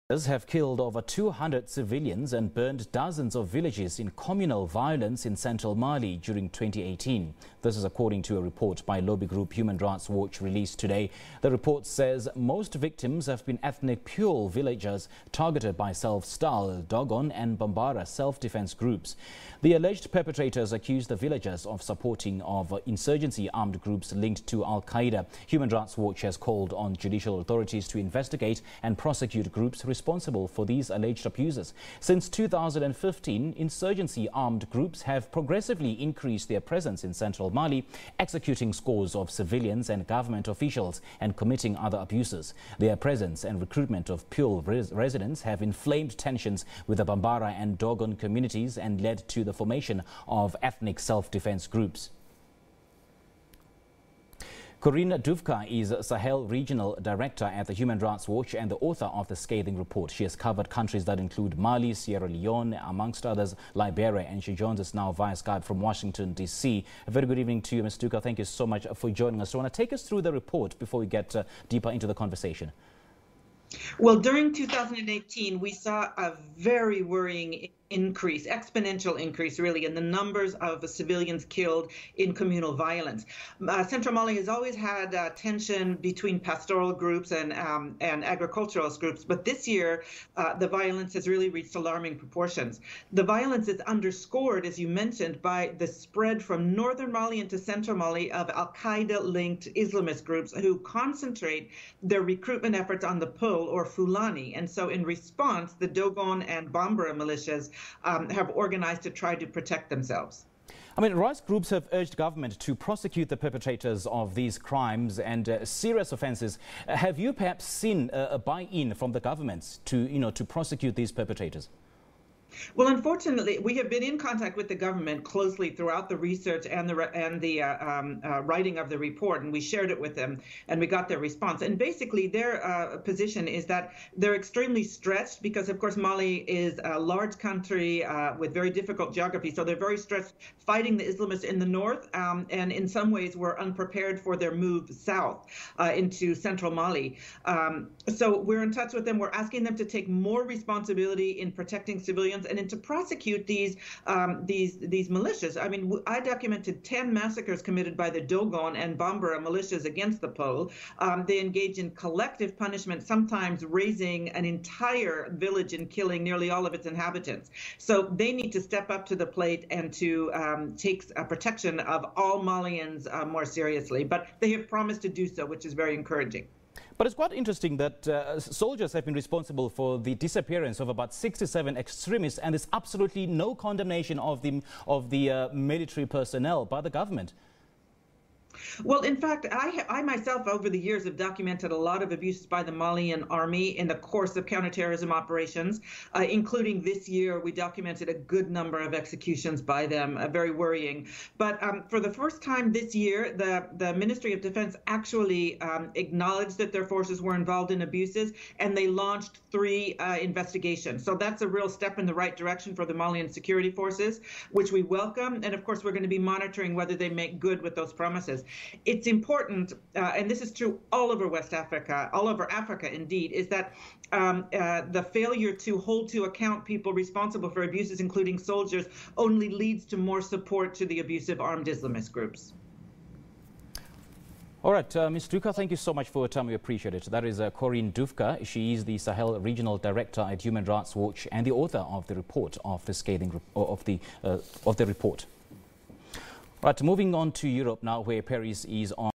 Have killed over 200 civilians and burned dozens of villages in communal violence in central Mali during 2018. This is according to a report by lobby group Human Rights Watch released today. The report says most victims have been ethnic Peuhl villagers targeted by self-styled Dogon and Bambara self-defense groups. The alleged perpetrators accuse the villagers of supporting insurgency armed groups linked to Al-Qaeda. Human Rights Watch has called on judicial authorities to investigate and prosecute groups responsible for these alleged abuses. Since 2015, insurgency armed groups have progressively increased their presence in central Mali, executing scores of civilians and government officials and committing other abuses. Their presence and recruitment of Peuhl residents have inflamed tensions with the Bambara and Dogon communities and led to the formation of ethnic self-defense groups. Corinne Dufka is Sahel Regional Director at the Human Rights Watch and the author of the scathing report. She has covered countries that include Mali, Sierra Leone, amongst others, Liberia, and she joins us now via Skype from Washington D.C. A very good evening to you, Ms. Dufka. Thank you so much for joining us. So I want to take us through the report before we get deeper into the conversation. Well, during 2018, we saw a very worrying increase, exponential increase, really, in the numbers of civilians killed in communal violence. Central Mali has always had tension between pastoral groups and agricultural groups, but this year the violence has really reached alarming proportions. The violence is underscored, as you mentioned, by the spread from northern Mali into central Mali of Al-Qaeda-linked Islamist groups who concentrate their recruitment efforts on the Peuhl or Fulani. And so in response, the Dogon and Bambara militias have organized to try to protect themselves. I mean, rights groups have urged government to prosecute the perpetrators of these crimes and serious offences. Have you perhaps seen a buy-in from the government to prosecute these perpetrators? Well, unfortunately, we have been in contact with the government closely throughout the research and the writing of the report, and we shared it with them, and we got their response. And basically, their position is that they're extremely stretched because, of course, Mali is a large country with very difficult geography, so they're very stretched fighting the Islamists in the north, and in some ways were unprepared for their move south into central Mali. So we're in touch with them. We're asking them to take more responsibility in protecting civilians and to prosecute these militias. I mean, I documented 10 massacres committed by the Dogon and Bambara militias against the Peuhl. They engage in collective punishment, sometimes razing an entire village and killing nearly all of its inhabitants. So they need to step up to the plate and to take protection of all Malians more seriously. But they have promised to do so, which is very encouraging. But it's quite interesting that soldiers have been responsible for the disappearance of about 67 extremists, and there's absolutely no condemnation of the military personnel by the government. Well, in fact, I myself, over the years, have documented a lot of abuses by the Malian army in the course of counterterrorism operations, including this year. We documented a good number of executions by them, very worrying. But for the first time this year, the Ministry of Defense actually acknowledged that their forces were involved in abuses, and they launched 3 investigations. So that's a real step in the right direction for the Malian security forces, which we welcome. And of course, we're going to be monitoring whether they make good with those promises. It's important, and this is true all over West Africa, all over Africa indeed, is that the failure to hold to account people responsible for abuses, including soldiers, only leads to more support to the abusive armed Islamist groups. All right, Ms. Dufka, thank you so much for your time. We appreciate it. That is Corinne Dufka. She is the Sahel Regional Director at Human Rights Watch and the author of the report, of the scathing of the report. Right, moving on to Europe now, where Paris is on